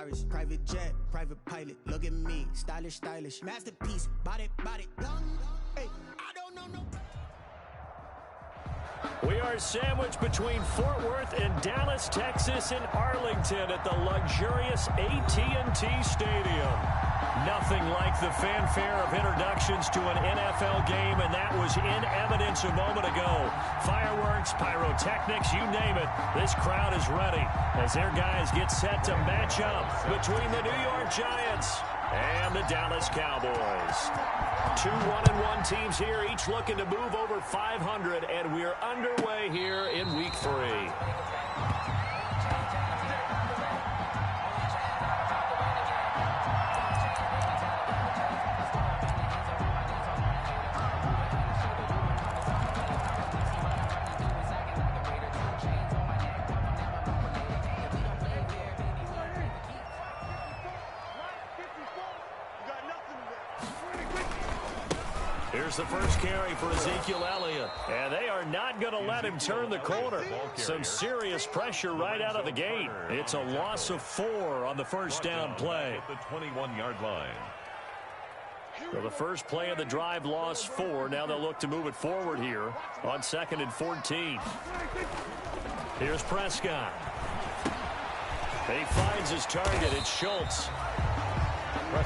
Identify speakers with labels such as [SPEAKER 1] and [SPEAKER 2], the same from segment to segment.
[SPEAKER 1] Cyrus. Private jet, private pilot. Look at me, stylish, stylish. Masterpiece, body, young. Hey, I don't know no.
[SPEAKER 2] We are sandwiched between Fort Worth and Dallas, Texas, and Arlington at the luxurious AT&T Stadium. Nothing like the fanfare of introductions to an NFL game, and that was in evidence a moment ago. Fireworks, pyrotechnics, you name it. This crowd is ready as their guys get set to match up between the New York Giants and the Dallas Cowboys. 2 1-1 teams here, each looking to move over 500, and we're underway here in Week 3. Here's the first carry for Ezekiel Elliott. And they are not going to let him turn the corner. Some serious pressure right out of the gate. It's a loss of 4 on the first down play.
[SPEAKER 3] The 21-yard line.
[SPEAKER 2] So the first play of the drive lost 4. Now they'll look to move it forward here on 2nd and 14. Here's Prescott. He finds his target. It's Schultz.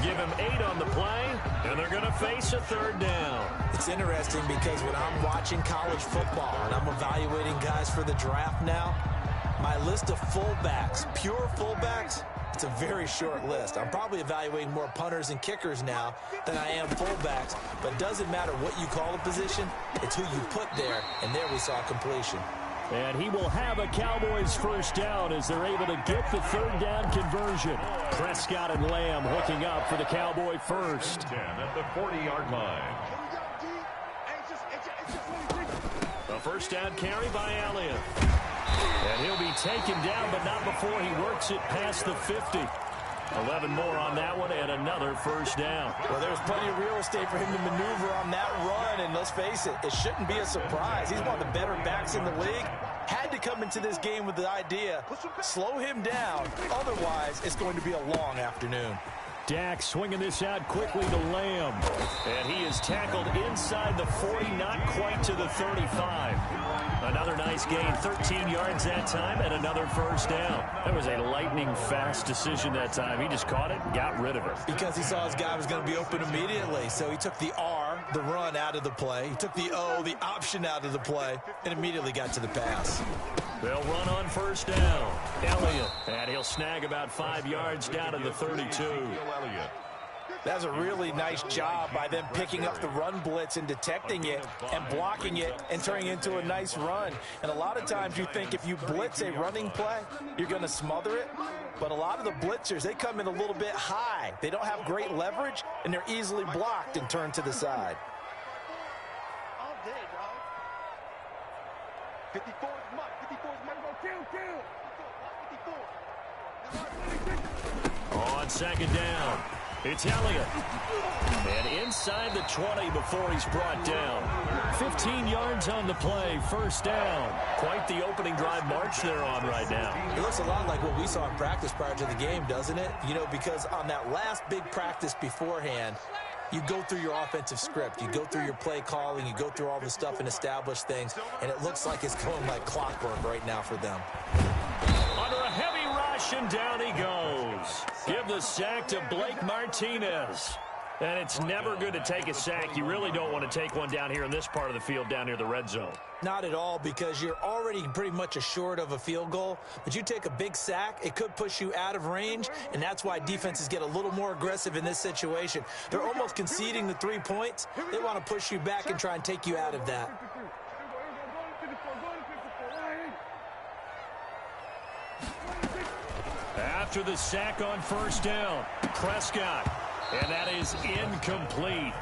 [SPEAKER 2] Give him 8 on the play, and they're going to face a 3rd down.
[SPEAKER 4] It's interesting because when I'm watching college football and I'm evaluating guys for the draft now, my list of fullbacks, pure fullbacks, it's a very short list. I'm probably evaluating more punters and kickers now than I am fullbacks, but it doesn't matter what you call a position, it's who you put there, and there we saw completion.
[SPEAKER 2] And he will have a Cowboys first down as they're able to get the 3rd down conversion. Prescott and Lamb hooking up for the Cowboy first.
[SPEAKER 3] 10 at the 40-yard line.
[SPEAKER 2] A first down carry by Elliott. And he'll be taken down, but not before he works it past the 50. 11 more on that one and another first down.
[SPEAKER 4] Well, there's plenty of real estate for him to maneuver on that run, and let's face it, it shouldn't be a surprise. He's one of the better backs in the league. Had to come into this game with the idea, slow him down, otherwise it's going to be a long afternoon.
[SPEAKER 2] Dak swinging this out quickly to Lamb. And he is tackled inside the 40, not quite to the 35. Another nice gain, 13 yards that time, and another first down. That was a lightning-fast decision that time. He just caught it and got rid of it.
[SPEAKER 4] Because he saw his guy was going to be open immediately, so he took the R, the run, out of the play. He took the O, the option, out of the play, and immediately got to the pass.
[SPEAKER 2] They'll run on first down. Elliott, and he'll snag about 5 yards down to the 32.
[SPEAKER 4] That's a really nice job by them picking up the run blitz and detecting it and blocking it and turning it into a nice run. And a lot of times you think if you blitz a running play, you're going to smother it. But a lot of the blitzers, they come in a little bit high. They don't have great leverage, and they're easily blocked and turned to the side.
[SPEAKER 5] All day, dog. 54 is Mike. 54 is Mike. Kill. 54.
[SPEAKER 2] On second down, it's Elliott. And inside the 20 before he's brought down. 15 yards on the play, first down. Quite the opening drive march they're on right now.
[SPEAKER 4] It looks a lot like what we saw in practice prior to the game, doesn't it? You know, because on that last big practice beforehand, you go through your offensive script. You go through your play calling. You go through all the stuff and establish things. And it looks like it's going like clockwork right now for them.
[SPEAKER 2] Under a heavy rush, and down he goes. Give the sack to Blake Martinez. And it's never good to take a sack. You really don't want to take one down here in this part of the field down near the red zone.
[SPEAKER 4] Not at all, because you're already pretty much assured of a field goal. But you take a big sack, it could push you out of range, and that's why defenses get a little more aggressive in this situation. They're almost conceding the 3 points. They want to push you back and try and take you out of that.
[SPEAKER 2] After the sack on first down, Prescott. And that is incomplete.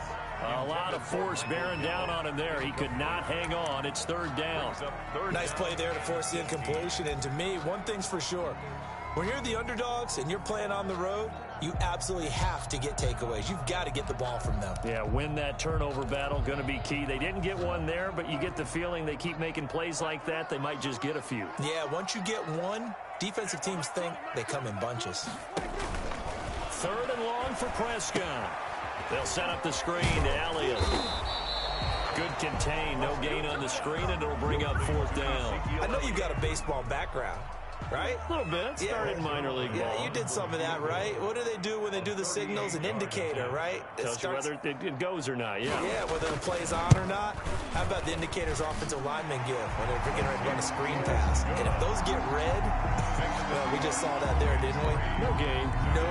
[SPEAKER 2] A lot of force bearing down on him there. He could not hang on. It's third down.
[SPEAKER 4] Nice play there to force the incompletion. And to me, one thing's for sure. When you're the underdogs and you're playing on the road, you absolutely have to get takeaways. You've got to get the ball from them.
[SPEAKER 2] Yeah, win that turnover battle, going to be key. They didn't get one there, but you get the feeling they keep making plays like that, they might just get a few.
[SPEAKER 4] Yeah, once you get one, defensive teams think they come in bunches.
[SPEAKER 2] 3rd and long for Prescott. They'll set up the screen to Elliott. Good contain, no gain on the screen, and it'll bring up 4th down.
[SPEAKER 4] I know you've got a baseball background, right?
[SPEAKER 2] A little bit. Started minor league ball.
[SPEAKER 4] Yeah, you did some of that, right? What do they do when they do the signals? An indicator, right?
[SPEAKER 2] Tells you whether it goes or not, yeah.
[SPEAKER 4] Yeah, whether the play's on or not. How about the indicators offensive linemen give when they're getting ready to run a screen pass? And if those get red, well, we just saw that there, didn't we?
[SPEAKER 2] No gain.
[SPEAKER 4] No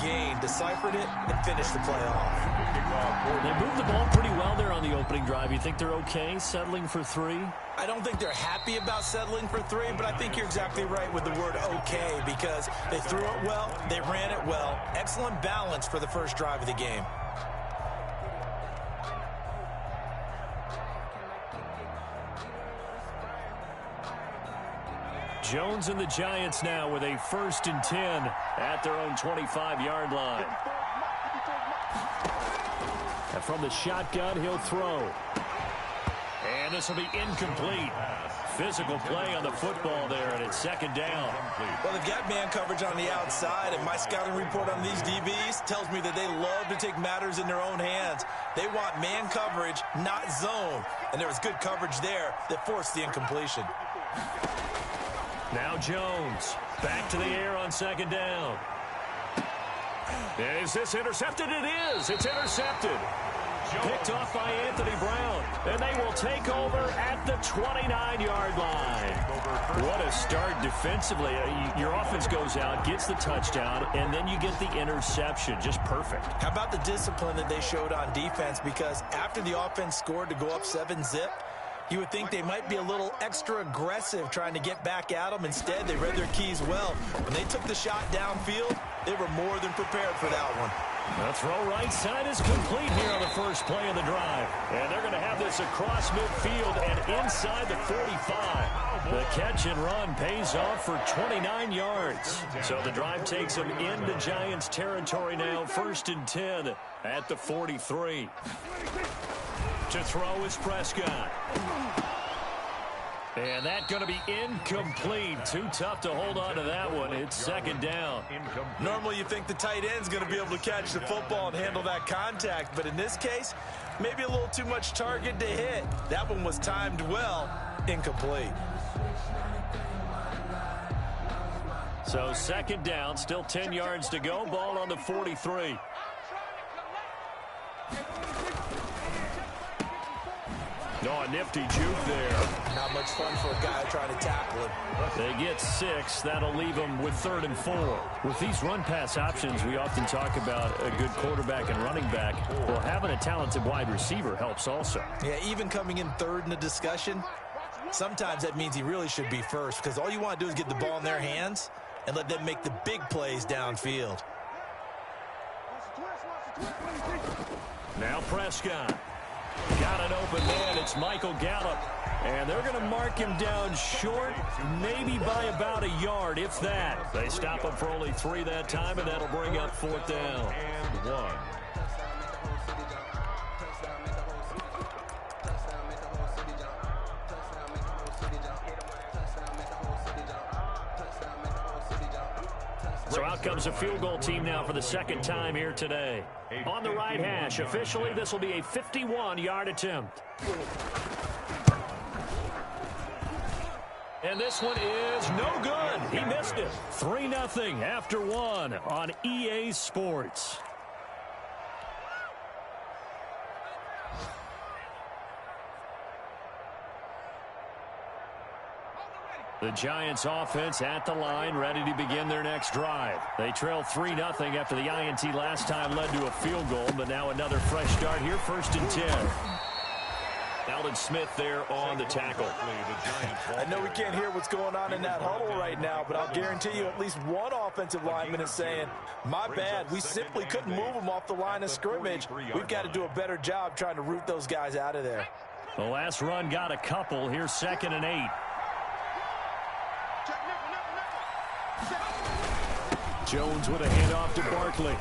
[SPEAKER 4] gain. Deciphered it and finished the play off.
[SPEAKER 2] They moved the ball pretty well there on the opening drive. You think they're okay settling for 3?
[SPEAKER 4] I don't think they're happy about settling for 3, but I think you're exactly right with the word okay, because they threw it well, they ran it well. Excellent balance for the first drive of the game.
[SPEAKER 2] Jones and the Giants now with a 1st and 10 at their own 25-yard line. And from the shotgun, he'll throw. And this will be incomplete. Physical play on the football there, and it's 2nd down.
[SPEAKER 4] Well, they've got man coverage on the outside, and my scouting report on these DBs tells me that they love to take matters in their own hands. They want man coverage, not zone. And there was good coverage there that forced the incompletion.
[SPEAKER 2] Now Jones, back to the air on 2nd down. Is this intercepted? It is. It's intercepted. Picked off by Anthony Brown. And they will take over at the 29-yard line. What a start defensively. Your offense goes out, gets the touchdown, and then you get the interception. Just perfect.
[SPEAKER 4] How about the discipline that they showed on defense? Because after the offense scored to go up 7-zip, you would think they might be a little extra aggressive trying to get back at them. Instead, they read their keys well. When they took the shot downfield, they were more than prepared for that one.
[SPEAKER 2] The throw right side is complete here on the first play of the drive. And they're going to have this across midfield and inside the 45. The catch and run pays off for 29 yards. So the drive takes them into Giants territory now. 1st and 10 at the 43. To throw is Prescott. And that's going to be incomplete. Too tough to hold on to that one. It's 2nd down.
[SPEAKER 4] Normally you think the tight end's going to be able to catch the football and handle that contact. But in this case, maybe a little too much target to hit. That one was timed well. Incomplete.
[SPEAKER 2] So 2nd down, still 10 yards to go. Ball on the 43. Oh, a nifty juke there.
[SPEAKER 4] Not much fun for a guy trying to tackle him.
[SPEAKER 2] They get 6. That'll leave them with 3rd and 4. With these run-pass options, we often talk about a good quarterback and running back. Well, having a talented wide receiver helps also.
[SPEAKER 4] Yeah, even coming in 3rd in the discussion, sometimes that means he really should be 1st, because all you want to do is get the ball in their hands and let them make the big plays downfield.
[SPEAKER 2] Now Prescott. Got an open man. It's Michael Gallup. And they're going to mark him down short, maybe by about a yard, if that. They stop him for only 3 that time, and that'll bring up 4th down.
[SPEAKER 3] And 1.
[SPEAKER 2] So out comes a field goal team now for the 2nd time here today. On the right hash, officially, this will be a 51-yard attempt. And this one is no good. He missed it. 3-0 after 1 on EA Sports. The Giants offense at the line, ready to begin their next drive. They trail 3-0 after the INT last time led to a field goal, but now another fresh start here, 1st and 10. Alden Smith there on the tackle.
[SPEAKER 4] I know we can't hear what's going on in that huddle right now, but I'll guarantee you at least one offensive lineman is saying, my bad, we simply couldn't move them off the line of scrimmage. We've got to do a better job trying to root those guys out of there.
[SPEAKER 2] The last run got a couple. Here's 2nd and 8. Jones with a handoff to Barkley.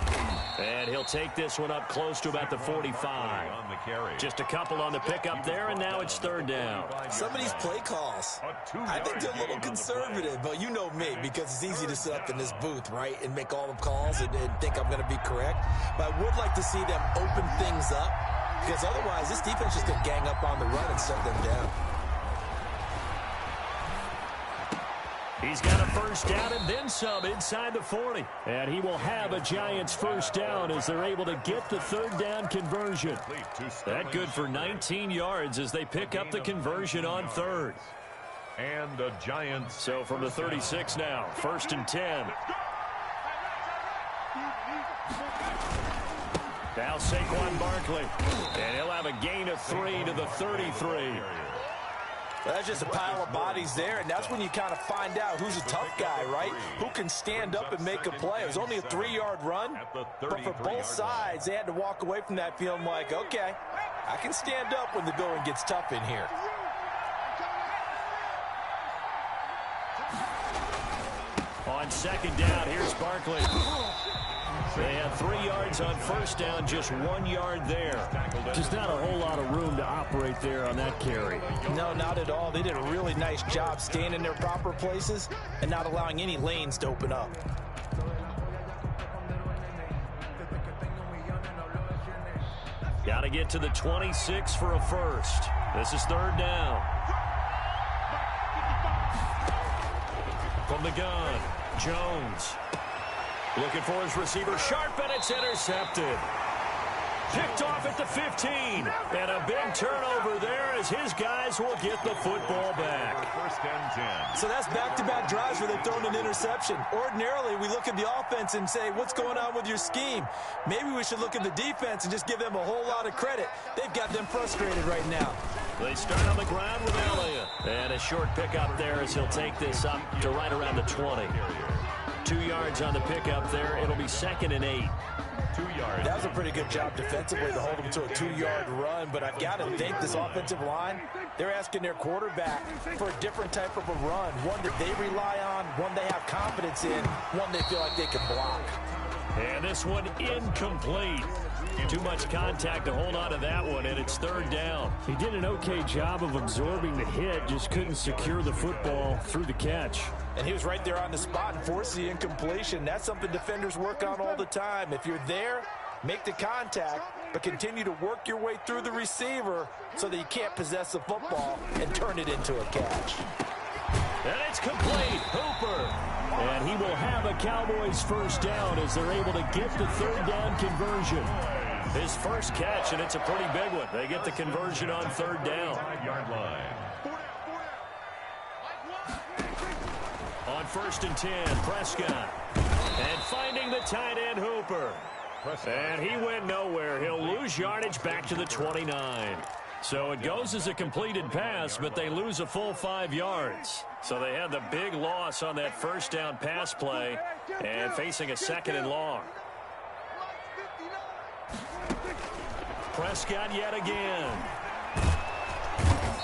[SPEAKER 2] And he'll take this one up close to about the 45. Just a couple on the pickup there, and now it's third down.
[SPEAKER 4] Some of these play calls, I think they're a little conservative, but you know me, because it's easy to sit up in this booth, right, and make all the calls and think I'm going to be correct. But I would like to see them open things up, because otherwise this defense just going to gang up on the run and shut them down.
[SPEAKER 2] He's got a first down and then some inside the 40. And he will have a Giants first down as they're able to get the third down conversion. That good for 19 yards as they pick up the conversion on third.
[SPEAKER 3] And the Giants.
[SPEAKER 2] So from the 36 now, first and 10. Now Saquon Barkley. And he'll have a gain of 3 to the 33.
[SPEAKER 4] Well, that's just a pile of bodies there, and that's when you kind of find out who's a tough guy, right? Who can stand up and make a play. It was only a 3-yard run, but for both sides, they had to walk away from that feeling like, okay, I can stand up when the going gets tough in here.
[SPEAKER 2] On second down, here's Barkley. They have 3 yards on first down, just 1 yard there. Just not a whole lot of room to operate there on that carry.
[SPEAKER 4] No, not at all. They did a really nice job staying in their proper places and not allowing any lanes to open up.
[SPEAKER 2] Got to get to the 26 for a first. This is third down. From the gun, Jones. Looking for his receiver, sharp, and it's intercepted. Picked off at the 15. And a big turnover there as his guys will get the football back.
[SPEAKER 3] First and 10.
[SPEAKER 4] So that's back-to-back drives where they've thrown an interception. Ordinarily, we look at the offense and say, what's going on with your scheme? Maybe we should look at the defense and just give them a whole lot of credit. They've got them frustrated right now.
[SPEAKER 2] They start on the ground with Elliott. And a short pickup there as he'll take this up to right around the 20. 2 yards on the pickup there. It'll be 2nd and 8.
[SPEAKER 3] 2 yards.
[SPEAKER 4] That was a pretty good job defensively to hold them to a 2-yard run, but I've got to think this offensive line, they're asking their quarterback for a different type of a run, one that they rely on, one they have confidence in, one they feel like they can block.
[SPEAKER 2] And this one incomplete. Too much contact to hold on to that one, and it's third down. He did an okay job of absorbing the hit, just couldn't secure the football through the catch.
[SPEAKER 4] And he was right there on the spot and forced the incompletion. That's something defenders work on all the time. If you're there, make the contact, but continue to work your way through the receiver so that you can't possess the football and turn it into a catch.
[SPEAKER 2] And it's complete. Hooper. And he will have a Cowboys first down as they're able to get the third down conversion. His first catch, and it's a pretty big one. They get the conversion on third down.
[SPEAKER 3] 5-yard line.
[SPEAKER 2] On first and 10, Prescott. And finding the tight end, Hooper. And he went nowhere. He'll lose yardage back to the 29. So it goes as a completed pass, but they lose a full 5 yards. So they had the big loss on that first down pass play and facing a 2nd and long. Prescott yet again.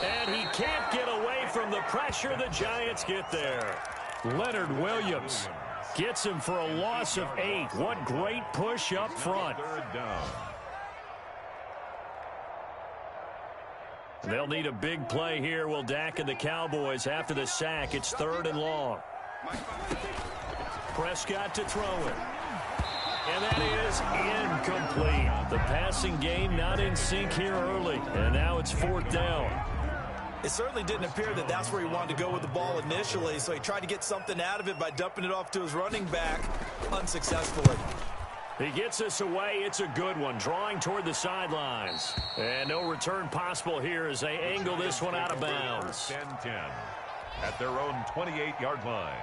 [SPEAKER 2] And he can't get away from the pressure the Giants get there. Leonard Williams gets him for a loss of 8. What great push up front.
[SPEAKER 3] Third down.
[SPEAKER 2] They'll need a big play here, will Dak and the Cowboys after the sack. It's 3rd and long. Prescott to throw it. And that is incomplete. The passing game not in sync here early. And now it's 4th down.
[SPEAKER 4] It certainly didn't appear that that's where he wanted to go with the ball initially, so he tried to get something out of it by dumping it off to his running back unsuccessfully.
[SPEAKER 2] He gets this away. It's a good one, drawing toward the sidelines. And no return possible here as they angle this one out of bounds.
[SPEAKER 3] 10-10 at their own 28-yard line.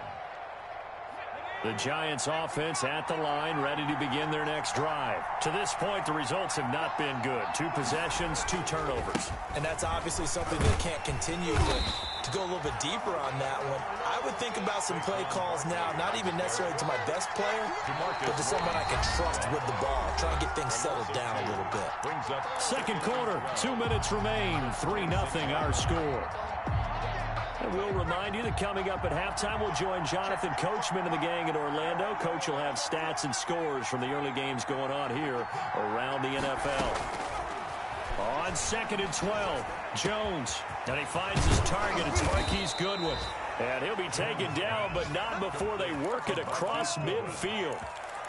[SPEAKER 2] The Giants offense at the line, ready to begin their next drive. To this point, the results have not been good. 2 possessions, 2 turnovers.
[SPEAKER 4] And that's obviously something that can't continue. To go a little bit deeper on that one, I would think about some play calls now, not even necessarily to my best player, but to someone I can trust with the ball. Try and get things settled down a little bit.
[SPEAKER 3] Brings up
[SPEAKER 2] second quarter, 2 minutes remain. 3-0 our score. And we'll remind you that coming up at halftime, we'll join Jonathan Coachman and the gang in Orlando. Coach will have stats and scores from the early games going on here around the NFL. On 2nd and 12, Jones. And he finds his target. It's Marquise Goodwin. And he'll be taken down, but not before they work it across midfield.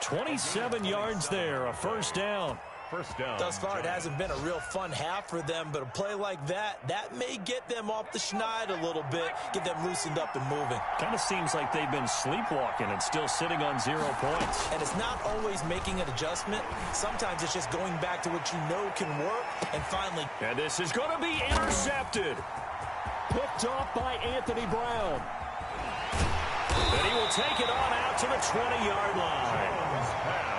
[SPEAKER 2] 27 yards there, a first down.
[SPEAKER 3] First down.
[SPEAKER 4] Thus far, it hasn't been a real fun half for them, but a play like that may get them off the schneid a little bit, get them loosened up and moving.
[SPEAKER 2] Kind of seems like they've been sleepwalking and still sitting on 0 points.
[SPEAKER 4] And it's not always making an adjustment. Sometimes it's just going back to what you know can work, and finally.
[SPEAKER 2] And this is going to be intercepted. Picked off by Anthony Brown. And he will take it on out to the 20-yard line.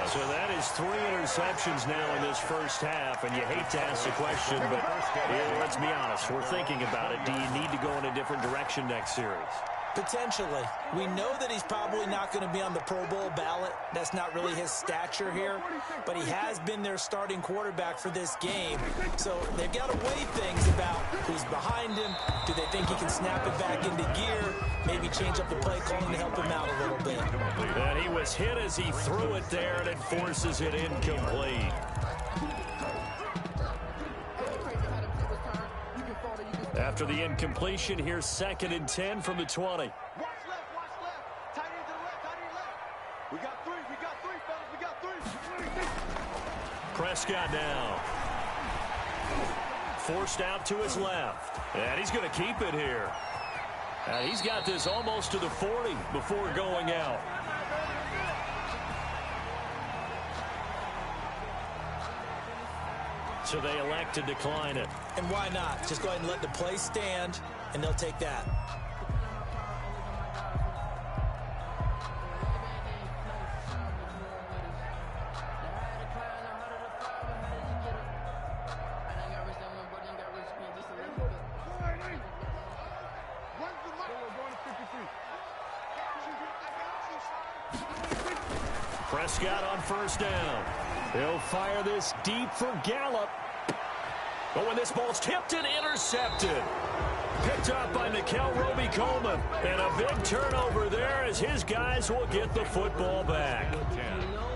[SPEAKER 2] So that is 3 interceptions now in this first half, and you hate to ask the question, but let's be honest, we're thinking about it. Do you need to go in a different direction next series?
[SPEAKER 4] Potentially. We know that he's probably not going to be on the Pro Bowl ballot. That's not really his stature here, but he has been their starting quarterback for this game. So they've got to weigh things about who's behind him. Do they think he can snap it back into gear? Maybe change up the play calling to help him out a little bit.
[SPEAKER 2] And he was hit as he threw it there, and it forces it incomplete. After the incompletion, here's 2nd and 10 from the 20.
[SPEAKER 5] Watch left, watch left. Tight end to the left, tight end left. We got three, fellas, we got three.
[SPEAKER 2] Prescott now. Forced out to his left. And he's going to keep it here. And he's got this almost to the 40 before going out. So they elect to decline it.
[SPEAKER 4] And why not? Just go ahead and let the play stand, and they'll take that.
[SPEAKER 2] Prescott on first down. He'll fire this deep for Gallup. But when this ball's tipped and intercepted. Picked up by Mikel Roby-Coleman. And a big turnover there as his guys will get the football back.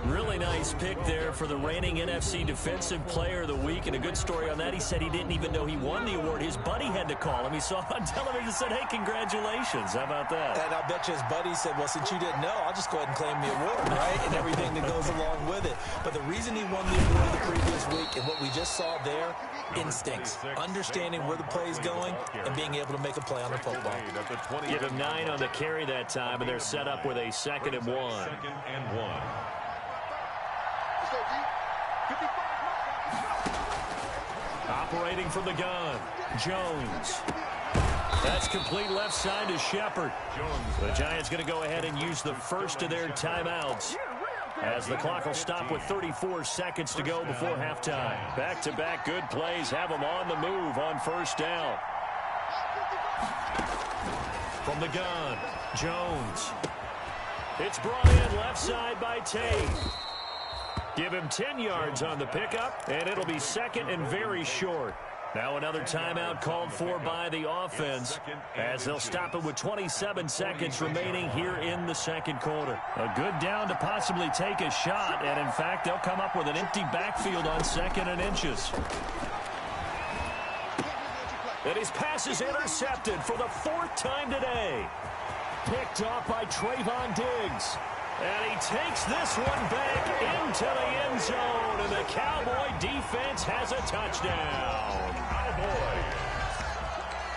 [SPEAKER 2] Really nice pick there for the reigning NFC Defensive Player of the Week. And a good story on that. He said he didn't even know he won the award. His buddy had to call him. He saw him on television and said, hey, congratulations. How about that?
[SPEAKER 4] And I bet you his buddy said, well, since you didn't know, I'll just go ahead and claim the award, right? And everything that goes along with it. But the reason he won the award the previous week and what we just saw there, instincts. Understanding where the play is going and being able to make a play on the football.
[SPEAKER 2] Give him 9 on the carry that time, and they're set up with a 2nd and 1.
[SPEAKER 3] 2nd and 1.
[SPEAKER 2] Operating from the gun, Jones. That's complete left side to Shepard. The Giants going to go ahead and use the first of their timeouts as the clock will stop with 34 seconds to go before halftime. Back-to-back good plays have them on the move on first down. From the gun, Jones. It's brought in left side by Tate. Give him 10 yards on the pickup, and it'll be 2nd and very short. Now another timeout called for by the offense as they'll stop it with 27 seconds remaining here in the 2nd quarter. A good down to possibly take a shot, and in fact, they'll come up with an empty backfield on 2nd and inches. And his pass is intercepted for the 4th time today. Picked off by Trayvon Diggs. And he takes this one back into the end zone, and the Cowboy defense has a touchdown. Cowboys.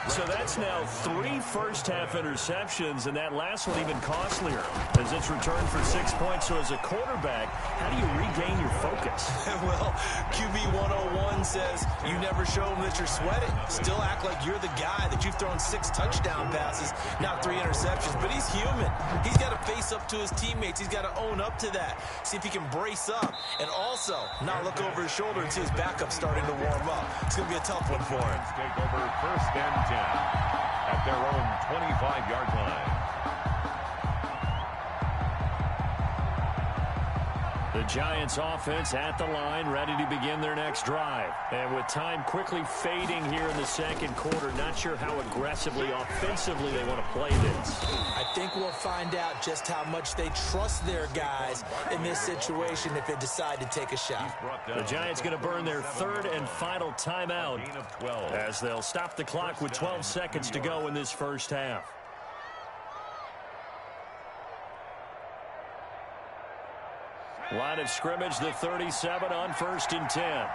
[SPEAKER 2] So that's now 3 first-half interceptions, and that last one even costlier as it's returned for 6 points. So as a quarterback, how do you regain your focus?
[SPEAKER 4] Well, QB 101 says you never show them that you're sweating. Still act like you're the guy that you've thrown 6 touchdown passes, not 3 interceptions. But he's human. He's got to face up to his teammates. He's got to own up to that. See if he can brace up and also not look over his shoulder and see his backup starting to warm up. It's going to be a tough one for him.
[SPEAKER 3] Take over 1st and 10 at their own 25-yard line.
[SPEAKER 2] The Giants offense at the line, ready to begin their next drive. And with time quickly fading here in the second quarter, not sure how aggressively, offensively they want to play this.
[SPEAKER 4] I think we'll find out just how much they trust their guys in this situation if they decide to take a shot.
[SPEAKER 2] The Giants going to burn their third and final timeout as they'll stop the clock with 12 seconds to go in this first half. Line of scrimmage, the 37 on 1st and 10.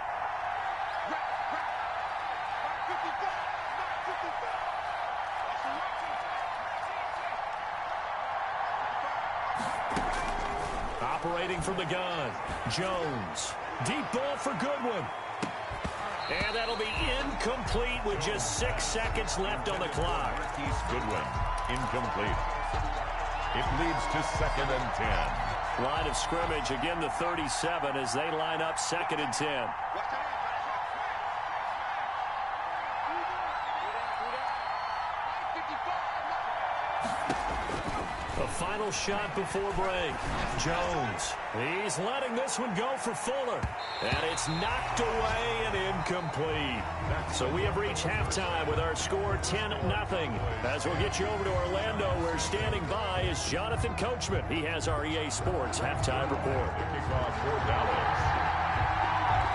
[SPEAKER 2] Operating from the gun, Jones. Deep ball for Goodwin. And that'll be incomplete with just 6 seconds left on the clock.
[SPEAKER 3] Goodwin, incomplete. It leads to 2nd and 10.
[SPEAKER 2] Line of scrimmage, again the 37 as they line up 2nd and 10. A final shot before break. Jones. He's letting this one go for Fuller. And it's knocked away and incomplete. So we have reached halftime with our score 10-0. As we'll get you over to Orlando, where standing by is Jonathan Coachman. He has our EA Sports halftime report.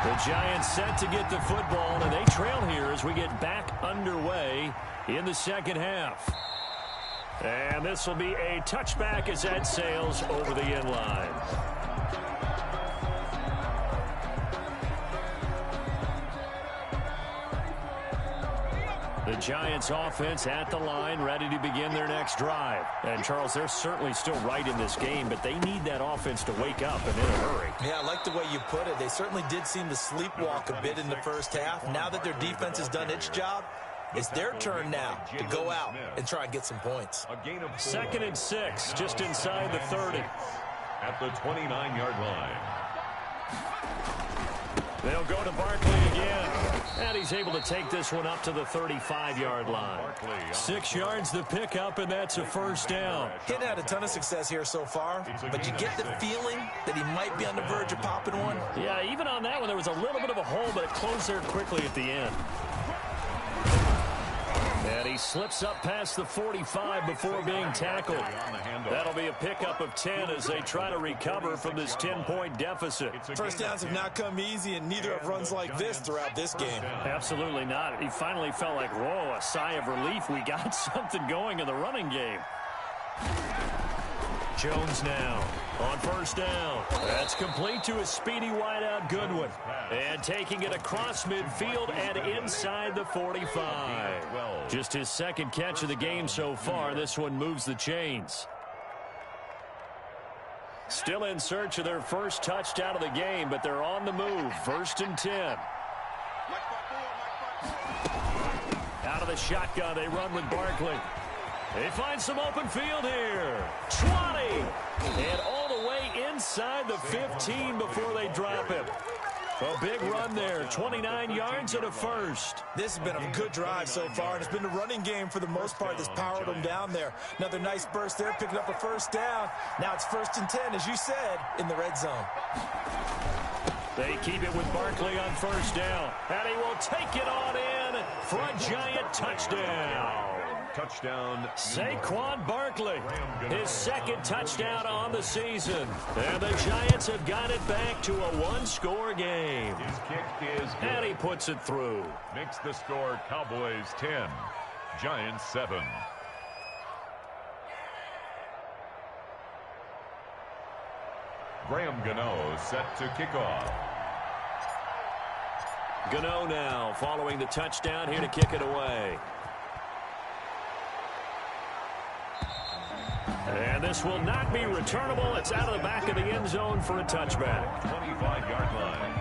[SPEAKER 2] The Giants set to get the football, and they trail here as we get back underway in the second half. And this will be a touchback as that sails over the end line. The Giants offense at the line, ready to begin their next drive. And, Charles, they're certainly still right in this game, but they need that offense to wake up and in a hurry.
[SPEAKER 4] Yeah, I like the way you put it. They certainly did seem to sleepwalk a bit in the first half. Now that their defense has done its job, it's their turn now to go out and try and get some points.
[SPEAKER 2] 2nd and 6, just inside the 30.
[SPEAKER 3] At the 29-yard line.
[SPEAKER 2] They'll go to Barkley again. And he's able to take this one up to the 35-yard line. 6 yards the pickup, and that's a first down.
[SPEAKER 4] He had a ton of success here so far, but you get the feeling that he might be on the verge of popping one.
[SPEAKER 2] Yeah, even on that one, there was a little bit of a hole, but it closed there quickly at the end. And he slips up past the 45 before being tackled. That'll be a pickup of 10 as they try to recover from this 10-point deficit.
[SPEAKER 4] First downs have not come easy, and neither have runs like this throughout this game.
[SPEAKER 2] Absolutely not. He finally felt like, whoa, a sigh of relief. We got something going in the running game. Jones now on first down. That's complete to a speedy wideout Goodwin. And taking it across midfield and inside the 45. Just his second catch of the game so far. This one moves the chains. Still in search of their first touchdown of the game, but they're on the move. 1st and 10. Out of the shotgun, they run with Barkley. They find some open field here. 20. And all the way inside the 15 before they drop him. A big run there. 29 yards and a first.
[SPEAKER 4] This has been a good drive so far, and it's been the running game for the most part that's powered them down there. Another nice burst there, picking up a first down. Now it's 1st and 10, as you said, in the red zone.
[SPEAKER 2] They keep it with Barkley on first down. And he will take it on in for a Giant touchdown.
[SPEAKER 3] Touchdown.
[SPEAKER 2] Saquon Barkley, his second touchdown on the season. And the Giants have got it back to a one-score game.
[SPEAKER 3] His kick is good.
[SPEAKER 2] And he puts it through.
[SPEAKER 3] Makes the score Cowboys 10, Giants 7. Graham Gano set to kick off.
[SPEAKER 2] Gano now following the touchdown here to kick it away. And this will not be returnable. It's out of the back of the end zone for a touchback.
[SPEAKER 3] 25-yard line.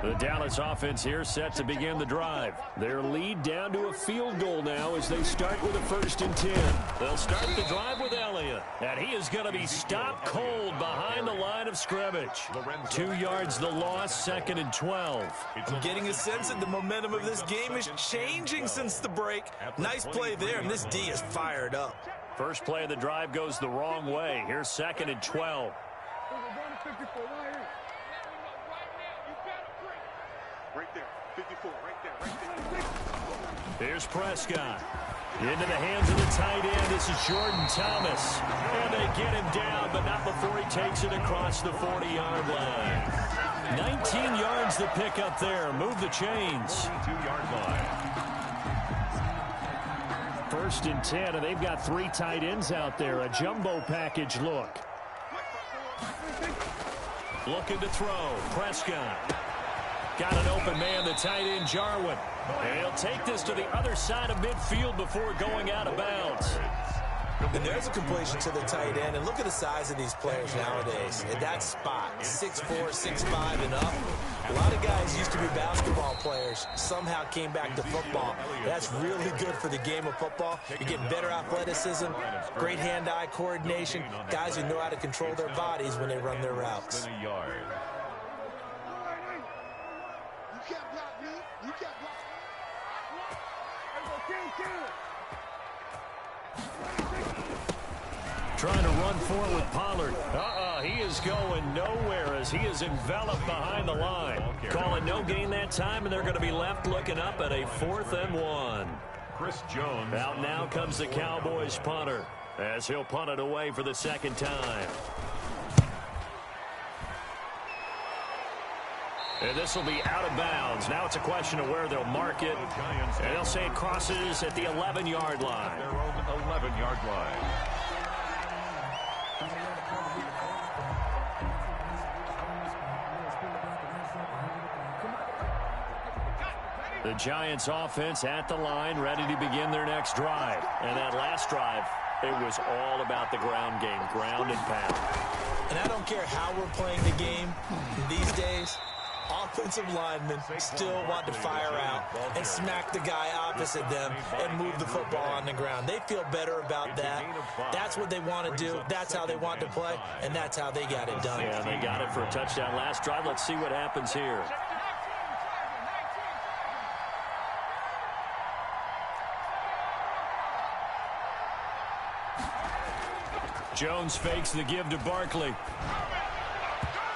[SPEAKER 2] The Dallas offense here set to begin the drive. Their lead down to a field goal now as they start with a 1st and 10. They'll start the drive with Elliott, and he is going to be stopped cold behind the line of scrimmage. 2 yards the loss, 2nd and 12.
[SPEAKER 4] I'm getting a sense that the momentum of this game is changing since the break. Nice play there, and this D is fired up.
[SPEAKER 2] First play of the drive goes the wrong way. Here's 2nd and 12.
[SPEAKER 5] Right there, 54, right there.
[SPEAKER 2] Here's Prescott. Into the hands of the tight end. This is Jordan Thomas. And they get him down, but not before he takes it across the 40-yard line. 19 yards to pick up there. Move the chains.
[SPEAKER 3] 2-yard line.
[SPEAKER 2] 1st and 10, and they've got 3 tight ends out there. A jumbo package look. Looking to throw. Prescott. Got an open man, the tight end, Jarwin. And he'll take this to the other side of midfield before going out of bounds.
[SPEAKER 4] And there's a completion to the tight end. And look at the size of these players nowadays. At that spot, 6'4", 6'5", and up. A lot of guys used to be basketball players. Somehow came back to football. That's really good for the game of football. You're getting better athleticism, great hand-eye coordination, guys who know how to control their bodies when they run their routes.
[SPEAKER 2] Trying to run forward with Pollard. He is going nowhere as he is enveloped behind the line. Calling no gain that time, and they're going to be left looking up at a 4th and 1.
[SPEAKER 3] Chris Jones.
[SPEAKER 2] Out now comes the Cowboys punter as he'll punt it away for the 2nd time. And this will be out of bounds. Now it's a question of where they'll mark it. And they'll say it crosses at the 11-yard line.
[SPEAKER 3] Their own 11-yard line.
[SPEAKER 2] The Giants offense at the line, ready to begin their next drive. And that last drive, it was all about the ground game, ground and pound.
[SPEAKER 4] And I don't care how we're playing the game these days, offensive linemen still want to fire out and smack the guy opposite them and move the football on the ground. They feel better about that. That's what they want to do. That's how they want to play, and that's how they got it done.
[SPEAKER 2] Yeah, they got it for a touchdown last drive. Let's see what happens here. Jones fakes the give to Barkley.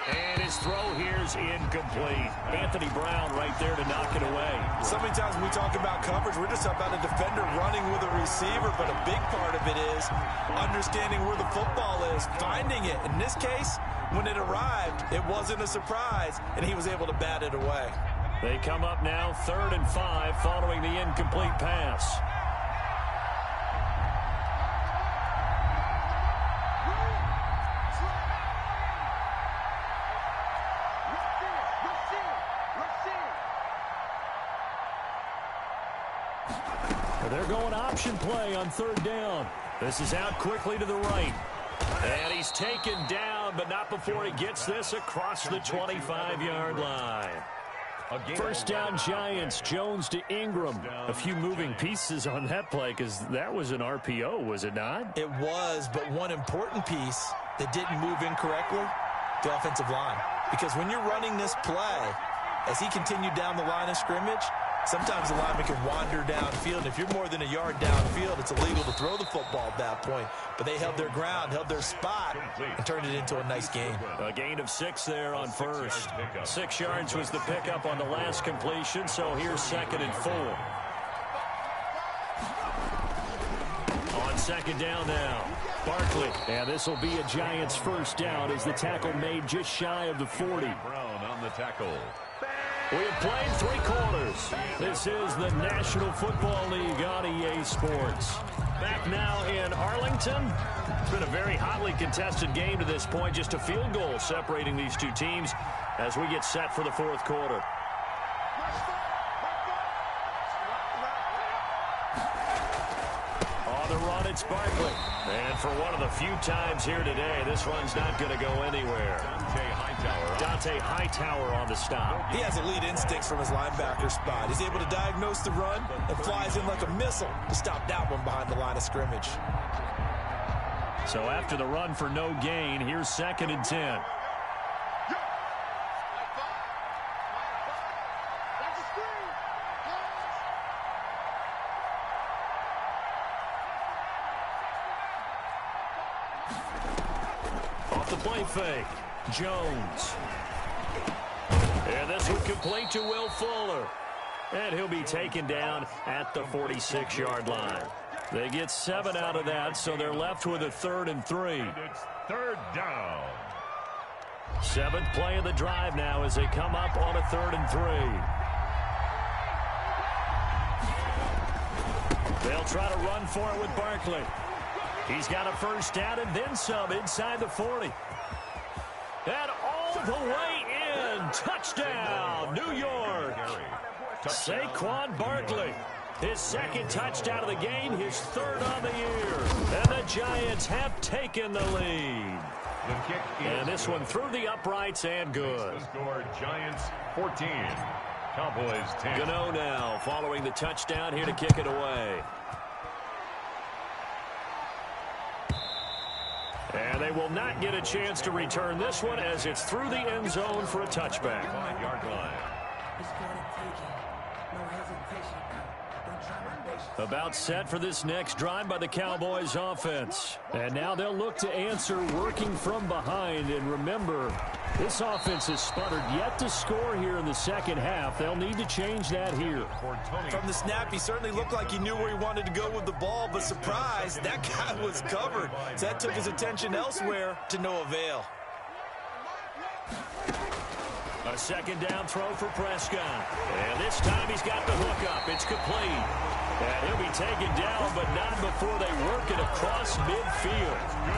[SPEAKER 2] And his throw here is incomplete. Anthony Brown right there to knock it away.
[SPEAKER 4] So many times when we talk about coverage, we're just talking about a defender running with a receiver, but a big part of it is understanding where the football is, finding it. In this case, when it arrived, it wasn't a surprise, and he was able to bat it away.
[SPEAKER 2] They come up now 3rd and 5 following the incomplete pass. They're going option play on 3rd down. This is out quickly to the right. And he's taken down, but not before he gets this across the 25-yard line. 1st down Giants, Jones to Ingram. A few moving pieces on that play because that was an RPO, was it not?
[SPEAKER 4] It was, but one important piece that didn't move incorrectly, the offensive line. Because when you're running this play, as he continued down the line of scrimmage, sometimes the lineman can wander downfield. And if you're more than a yard downfield, it's illegal to throw the football at that point. But they held their ground, held their spot, and turned it into a nice gain.
[SPEAKER 2] A gain of 6 there on 1st. 6 yards was the pickup on the last completion, so here's 2nd and 4. On 2nd down now, Barkley. And this will be a Giants 1st down as the tackle made just shy of the 40.
[SPEAKER 3] Brown on the tackle.
[SPEAKER 2] We have played 3 quarters. This is the National Football League on EA Sports. Back now in Arlington. It's been a very hotly contested game to this point. Just a field goal separating these two teams as we get set for the 4th quarter. On the run, it's Barkley. And for one of the few times here today, this one's not going to go anywhere. Dante Hightower on the stop.
[SPEAKER 4] He has elite instincts from his linebacker spot. He's able to diagnose the run and flies in like a missile to stop that one behind the line of scrimmage.
[SPEAKER 2] So after the run for no gain, here's 2nd and 10. Off the play fake, Jones. And this one complete to Will Fuller. And he'll be taken down at the 46-yard line. They get 7 out of that, so they're left with a 3rd and 3.
[SPEAKER 3] It's 3rd down.
[SPEAKER 2] 7th play of the drive now as they come up on a 3rd and 3. They'll try to run for it with Barkley. He's got a 1st down and then some inside the 40. And all the way in. Touchdown, New York. Saquon Barkley. His 2nd touchdown of the game, his 3rd on the year. And the Giants have taken the lead. And this one through the uprights and good.
[SPEAKER 3] The score, Giants 14, Cowboys 10.
[SPEAKER 2] Gano now following the touchdown here to kick it away. And they will not get a chance to return this one as it's through the end zone for a touchback.
[SPEAKER 3] 5-yard line.
[SPEAKER 2] About set for this next drive by the Cowboys offense. And now they'll look to answer working from behind. And remember, this offense has sputtered yet to score here in the 2nd half. They'll need to change that here.
[SPEAKER 4] From the snap, he certainly looked like he knew where he wanted to go with the ball, but surprise, that guy was covered. So that took his attention elsewhere to no avail.
[SPEAKER 2] A 2nd down throw for Prescott. And this time he's got the hook up. It's complete. And he'll be taken down, but not before they work it across midfield.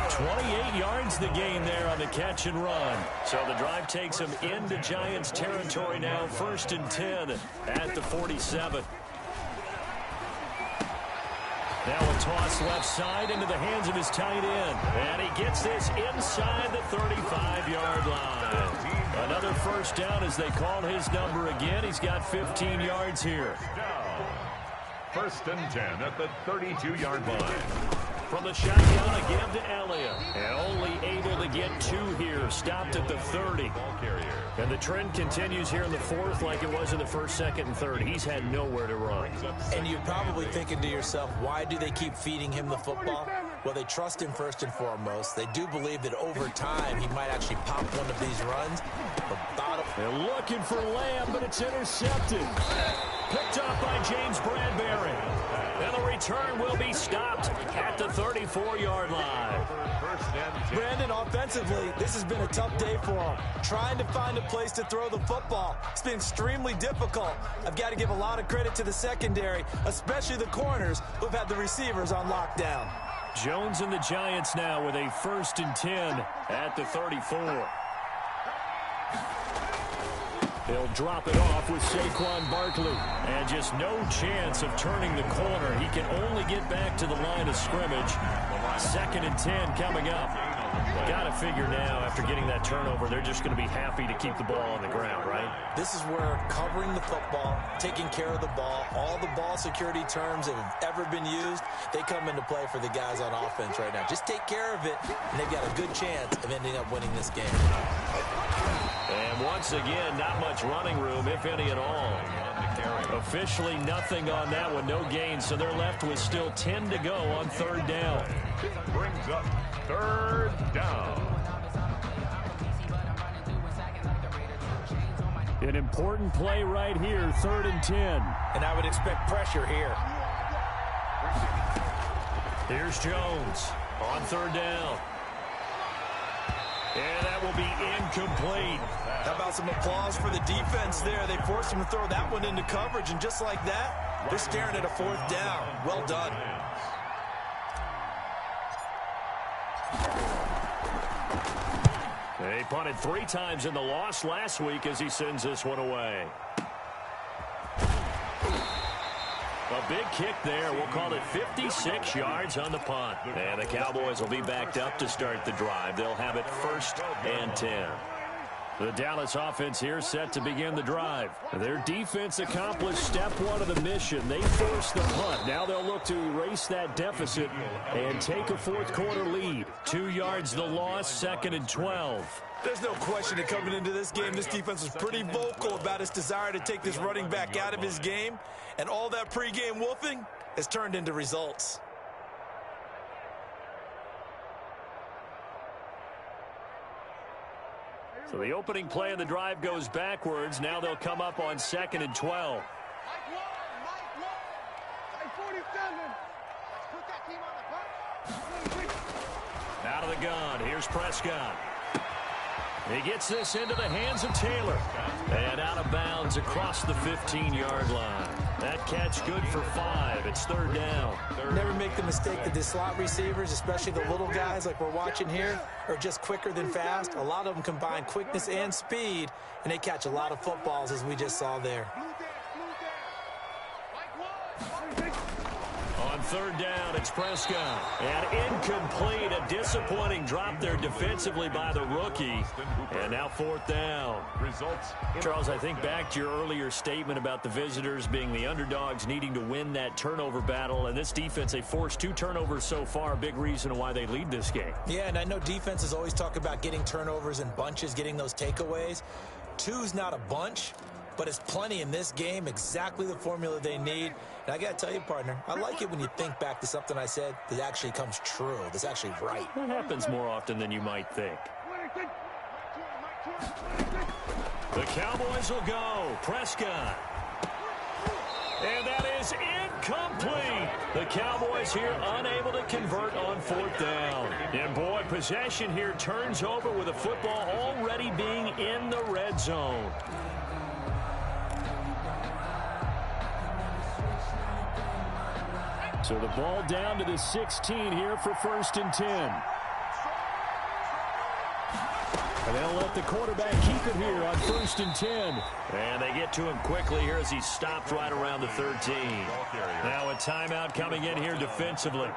[SPEAKER 2] 28 yards the gain there on the catch and run. So the drive takes him into Giants territory now. 1st and 10 at the 47. Now a toss left side into the hands of his tight end. And he gets this inside the 35-yard line. Another 1st down as they call his number again. He's got 15 yards here.
[SPEAKER 3] 1st and 10 at the 32-yard line.
[SPEAKER 2] From the shotgun again to Elliott. And only able to get 2 here. Stopped at the 30. And the trend continues here in the 4th like it was in the 1st, 2nd, and 3rd. He's had nowhere to run.
[SPEAKER 4] And you're probably thinking to yourself, why do they keep feeding him the football? Well, they trust him first and foremost. They do believe that over time he might actually pop one of these runs.
[SPEAKER 2] They're looking for Lamb, but it's intercepted. Picked up by James Bradbury. And the return will be stopped at the 34-yard line.
[SPEAKER 4] Brandon, offensively, this has been a tough day for him. Trying to find a place to throw the football. It's been extremely difficult. I've got to give a lot of credit to the secondary, especially the corners who've had the receivers on lockdown.
[SPEAKER 2] Jones and the Giants now with a 1st and 10 at the 34. He'll drop it off with Saquon Barkley. And just no chance of turning the corner. He can only get back to the line of scrimmage. 2nd and 10 coming up. Got to figure now, after getting that turnover, they're just going to be happy to keep the ball on the ground, right?
[SPEAKER 4] This is where covering the football, taking care of the ball, all the ball security terms that have ever been used, they come into play for the guys on offense right now. Just take care of it, and they've got a good chance of ending up winning this game.
[SPEAKER 2] And once again, not much running room, if any at all. Officially nothing on that one, no gain, so they're left with still 10 to go on 3rd down.
[SPEAKER 3] Brings up 3rd down.
[SPEAKER 2] An important play right here, 3rd and 10.
[SPEAKER 4] And I would expect pressure here.
[SPEAKER 2] Here's Jones on 3rd down. And that will be incomplete.
[SPEAKER 4] How about some applause for the defense there? They forced him to throw that one into coverage, and just like that, they're staring at a 4th down. Well done.
[SPEAKER 2] They punted 3 times in the loss last week as he sends this one away. A big kick there. We'll call it 56 yards on the punt. And the Cowboys will be backed up to start the drive. They'll have it 1st and 10. The Dallas offense here set to begin the drive. Their defense accomplished step 1 of the mission. They forced the punt. Now they'll look to erase that deficit and take a 4th quarter lead. 2 yards the loss, 2nd and 12.
[SPEAKER 4] There's no question that coming into this game, this defense was pretty vocal about its desire to take this running back out of his game. And all that pregame wolfing has turned into results.
[SPEAKER 2] So the opening play of the drive goes backwards. Now they'll come up on 2nd and 12. Out of the gun. Here's Prescott. He gets this into the hands of Taylor. And out of bounds across the 15-yard line. That catch good for 5. It's 3rd down.
[SPEAKER 4] Never make the mistake that the slot receivers, especially the little guys like we're watching here, are just quicker than fast. A lot of them combine quickness and speed, and they catch a lot of footballs, as we just saw there.
[SPEAKER 2] On 3rd down, it's Prescott. And incomplete. A disappointing drop there defensively by the rookie. And now 4th down. Charles, I think back to your earlier statement about the visitors being the underdogs needing to win that turnover battle. And this defense, they forced 2 turnovers so far. A big reason why they lead this game.
[SPEAKER 4] Yeah, and I know defenses always talk about getting turnovers in bunches, getting those takeaways. 2's not a bunch, but it's plenty in this game, exactly the formula they need. And I got to tell you, partner, I like it when you think back to something I said that actually comes true, that's actually right.
[SPEAKER 2] It happens more often than you might think. The Cowboys will go. Prescott. And that is incomplete. The Cowboys here unable to convert on 4th down. And boy, possession here turns over with the football already being in the red zone. So the ball down to the 16 here for 1st and 10. And they'll let the quarterback keep it here on 1st and 10. And they get to him quickly here as he stopped right around the 13. Now a timeout coming in here defensively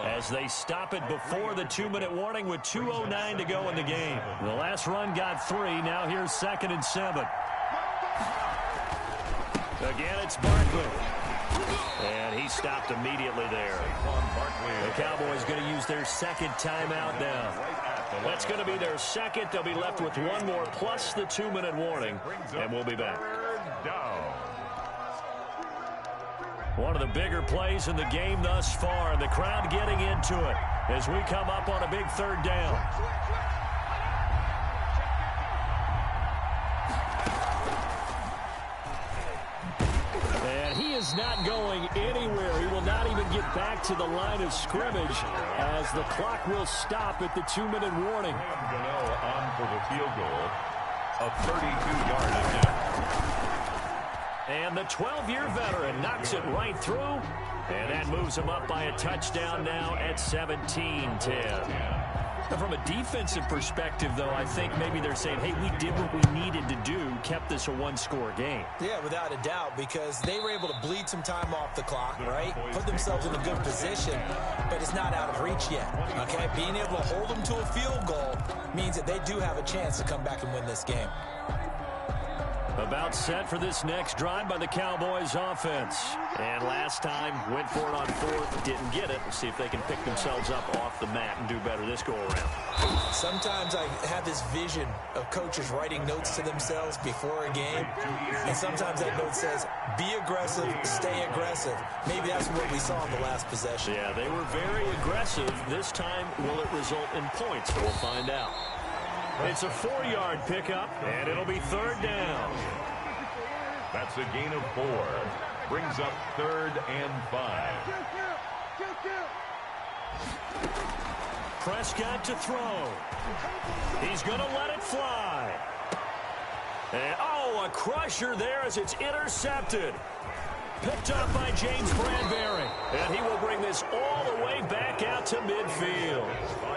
[SPEAKER 2] as they stop it before the 2-minute warning with 2:09 to go in the game. The last run got 3. Now here's 2nd and 7. Again, it's Barkley. And he stopped immediately there. The Cowboys going to use their 2nd timeout now. That's going to be their 2nd. They'll be left with 1 more plus the 2-minute warning. And we'll be back. One of the bigger plays in the game thus far. And the crowd getting into it as we come up on a big 3rd down. Is not going anywhere. He will not even get back to the line of scrimmage as the clock will stop at the 2-minute warning.
[SPEAKER 3] On for the field goal, a 32-yard attempt.
[SPEAKER 2] And the 12-year veteran knocks it right through, and that moves him up by a touchdown now at 17-10. From a defensive perspective, though, I think maybe they're saying, hey, we did what we needed to do, kept this a 1-score game.
[SPEAKER 4] Yeah, without a doubt, because they were able to bleed some time off the clock, right? Put themselves in a good position, but it's not out of reach yet, okay? Being able to hold them to a field goal means that they do have a chance to come back and win this game.
[SPEAKER 2] About set for this next drive by the Cowboys offense. And last time, went for it on 4th, didn't get it. We'll see if they can pick themselves up off the mat and do better this go-around.
[SPEAKER 4] Sometimes I have this vision of coaches writing notes to themselves before a game, and sometimes that note says, be aggressive, stay aggressive. Maybe that's what we saw in the last possession.
[SPEAKER 2] Yeah, they were very aggressive. This time, will it result in points? We'll find out. It's a 4-yard pickup, and it'll be 3rd down.
[SPEAKER 3] That's a gain of 4. Brings up 3rd and 5.
[SPEAKER 2] Prescott to throw. He's going to let it fly. And, oh, a crusher there as it's intercepted. Picked up by James Bradbury. And he will bring this all the way back out to midfield.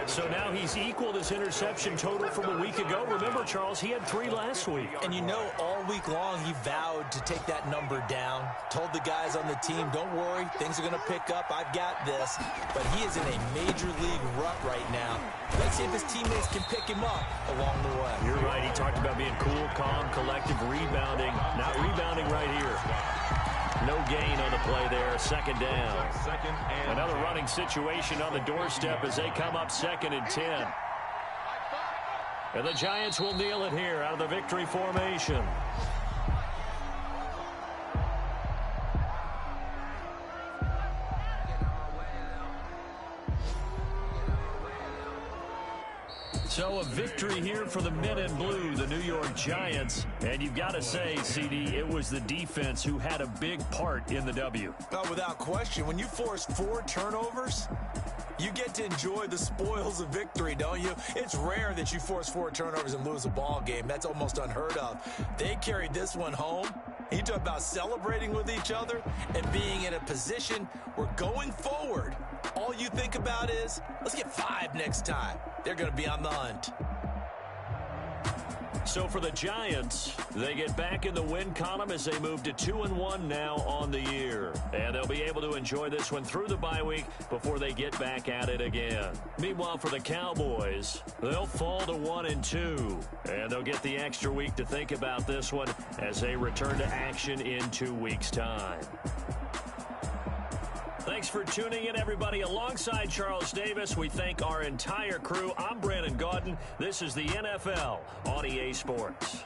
[SPEAKER 2] So now he's equaled his interception total from a week ago. Remember, Charles, he had 3 last week.
[SPEAKER 4] And you know, all week long he vowed to take that number down. Told the guys on the team, don't worry, things are going to pick up. I've got this. But he is in a major league rut right now. Let's see if his teammates can pick him up along the way.
[SPEAKER 2] You're right. He talked about being cool, calm, collective, rebounding. Not rebounding right here. No gain on the play there. Second down. Another running situation on the doorstep as they come up 2nd and 10. And the Giants will kneel it here out of the victory formation. So a victory here for the men in blue, the New York Giants. And you've got to say, CD, it was the defense who had a big part in the W.
[SPEAKER 4] Oh, without question. When you force 4 turnovers, you get to enjoy the spoils of victory, don't you? It's rare that you force 4 turnovers and lose a ball game. That's almost unheard of. They carried this one home. You talk about celebrating with each other and being in a position where going forward, all you think about is, let's get 5 next time. They're going to be on the hunt.
[SPEAKER 2] So for the Giants, they get back in the win column as they move to 2-1 now on the year. And they'll be able to enjoy this one through the bye week before they get back at it again. Meanwhile, for the Cowboys, they'll fall to 1-2. And they'll get the extra week to think about this one as they return to action in 2 weeks' time. Thanks for tuning in, everybody. Alongside Charles Davis, we thank our entire crew. I'm Brandon Gaudin. This is the NFL on EA Sports.